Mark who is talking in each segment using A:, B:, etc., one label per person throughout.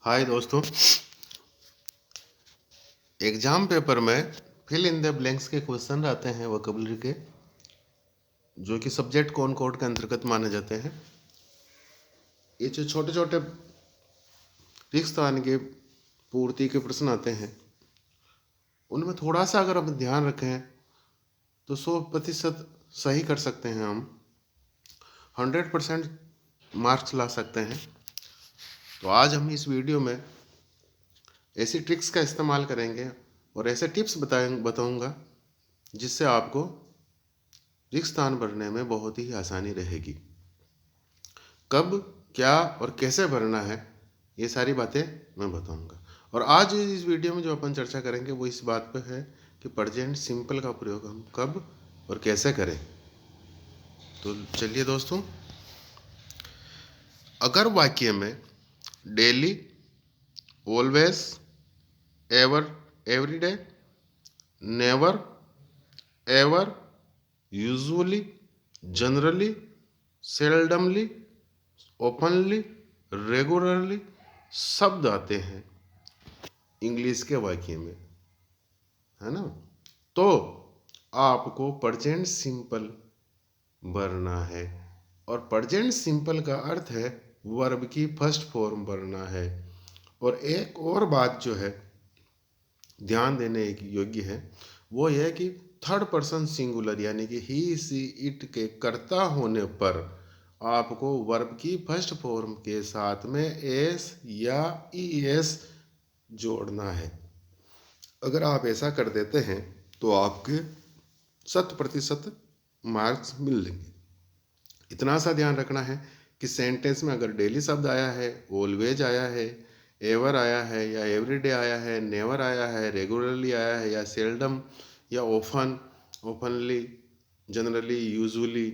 A: हाय दोस्तों। Exam paper में fill in the blanks के क्वेश्चन आते हैं वोकैबुलरी के, जो कि सब्जेक्ट कौन कोड के अंतर्गत माने जाते हैं। ये जो छोटे छोटे रिक्त स्थान के पूर्ति के प्रश्न आते हैं, उनमें थोड़ा सा अगर हम ध्यान रखें तो 100% सही कर सकते हैं। हम 100% मार्क्स ला सकते हैं। तो आज हम इस वीडियो में ऐसी ट्रिक्स का इस्तेमाल करेंगे और ऐसे टिप्स बताऊंगा जिससे आपको रिक्त स्थान भरने में बहुत ही आसानी रहेगी। कब, क्या और कैसे भरना है, ये सारी बातें मैं बताऊंगा। और आज इस वीडियो में जो अपन चर्चा करेंगे वो इस बात पे है कि प्रेजेंट सिंपल का प्रयोग हम कब और कैसे करें। तो चलिए दोस्तों, अगर वाक्य में daily, always, ever, everyday, never, ever, usually, generally, सेल्डमली, openly, regularly शब्द आते हैं इंग्लिश के वाक्य में, है ना, तो आपको प्रेजेंट सिंपल भरना है। और प्रेजेंट सिंपल का अर्थ है वर्ब की फर्स्ट फॉर्म भरना है। और एक और बात जो है ध्यान देने योग्य है वो यह है कि थर्ड पर्सन सिंगुलर यानी कि ही सी इट के कर्ता होने पर आपको वर्ब की फर्स्ट फॉर्म के साथ में एस या ई एस जोड़ना है। अगर आप ऐसा कर देते हैं तो आपके 100% मार्क्स मिल लेंगे। इतना सा ध्यान रखना है कि सेंटेंस में अगर डेली शब्द आया है, ऑलवेज आया है, एवर आया है या एवरीडे आया है, नेवर आया है, रेगुलरली आया है या सेल्डम या ओफन, ओपनली, जनरली, यूजुअली,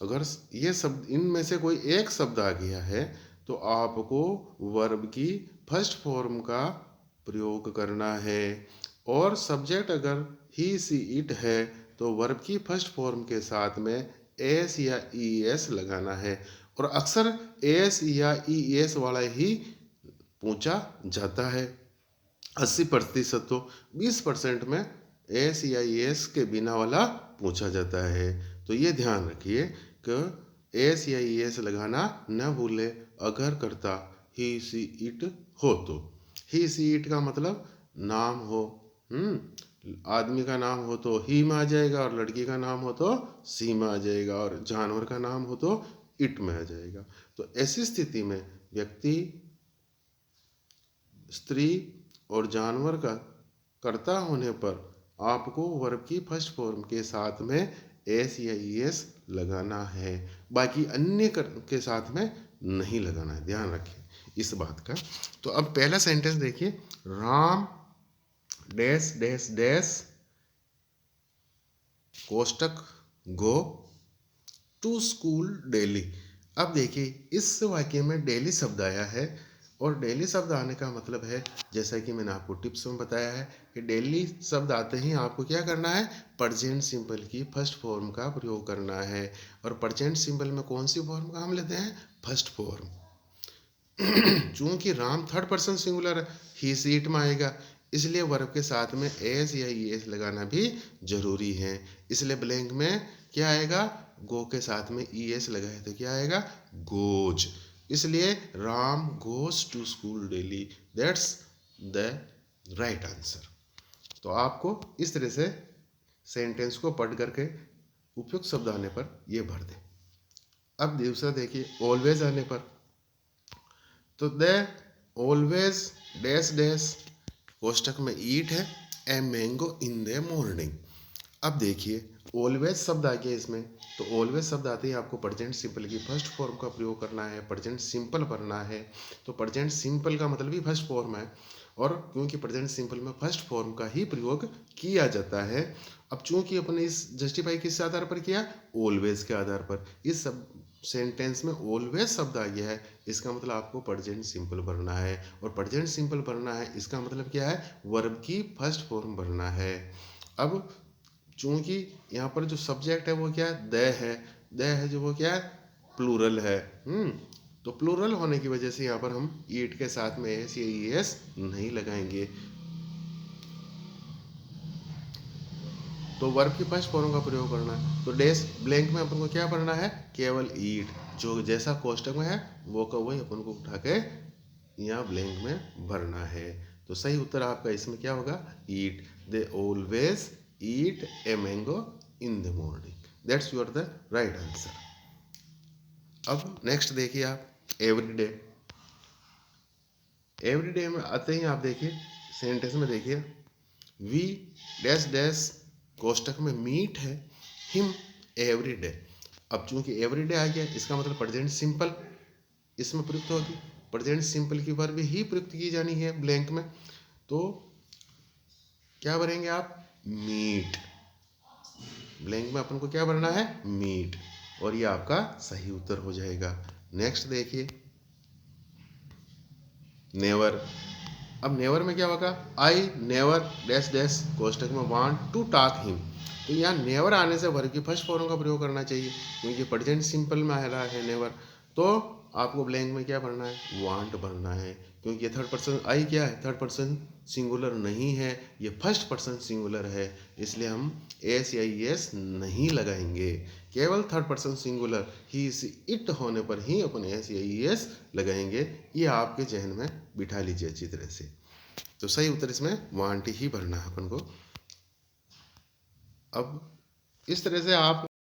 A: अगर ये शब्द इनमें से कोई एक शब्द आ गया है तो आपको वर्ब की फर्स्ट फॉर्म का प्रयोग करना है। और सब्जेक्ट अगर ही सी इट है तो वर्ब की फर्स्ट फॉर्म के साथ में एस या ई एस लगाना है। और अक्सर एस या ई एस वाला ही पूछा जाता है 80%। तो 20% में एस या ई एस के बिना वाला पूछा जाता है। तो ये ध्यान रखिए कि एस या ई एस लगाना न भूले अगर करता ही सी इट हो तो। ही सी इट का मतलब नाम हो, आदमी का नाम हो तो ही में आ जाएगा, और लड़की का नाम हो तो सी में आ जाएगा, और जानवर का नाम हो तो इट में आ जाएगा। तो ऐसी स्थिति में व्यक्ति, स्त्री और जानवर का कर्ता होने पर आपको वर्ब की फर्स्ट फॉर्म के साथ में एस या ई एस लगाना है, बाकी अन्य के साथ में नहीं लगाना है। ध्यान रखिए इस बात का। तो अब पहला सेंटेंस देखिए, राम डैश डैश डैश कोष्टक गो टू स्कूल डेली। अब देखिए इस वाक्य में डेली शब्द आया है, और डेली शब्द आने का मतलब है, जैसा कि मैंने आपको टिप्स में बताया है कि डेली शब्द आते ही आपको क्या करना है, प्रेजेंट सिंपल की फर्स्ट फॉर्म का प्रयोग करना है। और प्रेजेंट सिंपल में कौन सी फॉर्म का हम लेते हैं, फर्स्ट फॉर्म। चूंकि Ram third person singular he see it में आएगा, इसलिए वर्ब के साथ में एस या ई एस लगाना भी जरूरी है। इसलिए ब्लैंक में क्या आएगा, गो के साथ में ई एस लगाए तो क्या आएगा, गोज। इसलिए Ram goes to school daily, that's the right answer. तो आपको इस तरह से सेंटेंस को पढ़ करके उपयुक्त शब्द आने पर ये भर दें। अब दूसरा देखिए, ऑलवेज आने पर तो दे ऑलवेज डैश डैश कोष्टक में ईट है ए मैंगो इन द मॉर्निंग। अब देखिए ऑलवेज शब्द आ गया इसमें, तो ऑलवेज शब्द आते ही आपको प्रेजेंट सिंपल की फर्स्ट फॉर्म का प्रयोग करना है, प्रेजेंट सिंपल भरना है। तो प्रेजेंट सिंपल का मतलब ही फर्स्ट फॉर्म है, और क्योंकि प्रेजेंट सिंपल में फर्स्ट फॉर्म का ही प्रयोग किया जाता है। अब चूंकि अपने इस जस्टिफाई किस आधार पर किया, ऑलवेज के आधार पर। इस सब सेंटेंस में ऑलवेज शब्द आ गया है, इसका मतलब आपको प्रेजेंट सिंपल भरना है। और प्रेजेंट सिंपल भरना है इसका मतलब क्या है, वर्ब की फर्स्ट फॉर्म भरना है। अब चूंकि यहाँ पर जो सब्जेक्ट है वो क्या है, द है। द है जो वो क्या है, प्लूरल है। तो प्लूरल होने की वजह से यहाँ पर हम ईट के साथ में एस या ई एस नहीं लगाएंगे। तो वर्ब की फर्स्ट फॉर्म का प्रयोग करना है। तो डैश ब्लैंक में अपन को क्या भरना है, केवल ईट, जो जैसा कोष्टक में है वो का वही अपन को उठा के यहाँ ब्लैंक में भरना है। तो सही उत्तर आपका इसमें क्या होगा, eat. They always eat a mango in the morning. That's your the right answer. अब नेक्स्ट देखिए आप, एवरीडे। एवरीडे में आते ही आप देखिए सेंटेंस में देखिए, वी डैश डैश कोष्टक में मीट है हिम एवरी डे। अब चूंकि एवरी डे आ गया, इसका मतलब प्रेजेंट सिंपल इसमें प्रयुक्त होगी। प्रेजेंट सिंपल की वर्ब ही प्रयुक्त की जानी है ब्लैंक में। तो क्या भरेंगे आप, मीट। ब्लैंक में अपन को क्या भरना है, मीट, और ये आपका सही उत्तर हो जाएगा। नेक्स्ट देखिए, नेवर। अब नेवर में क्या होगा, आई नेवर डैश डैश कोष्टक में वांट टू टॉक हिम। तो यहाँ नेवर आने से वर्ब की फर्स्ट फॉर्म का प्रयोग करना चाहिए, क्योंकि प्रेजेंट सिंपल में आ रहा है नेवर। तो आपको ब्लैंक में क्या भरना है, वांट भरना है, क्योंकि ये थर्ड पर्सन आई क्या है, थर्ड पर्सन सिंगुलर नहीं है, ये फर्स्ट पर्सन सिंगुलर है, इसलिए हम एस या एस नहीं लगाएंगे। केवल third person singular he it होने पर ही अपन एस या एस लगाएंगे। ये आपके जहन में बिठा लीजिए अच्छी तरह से। तो सही उत्तर इसमें वांट ही भरना है अपन को। अब इस तरह से आप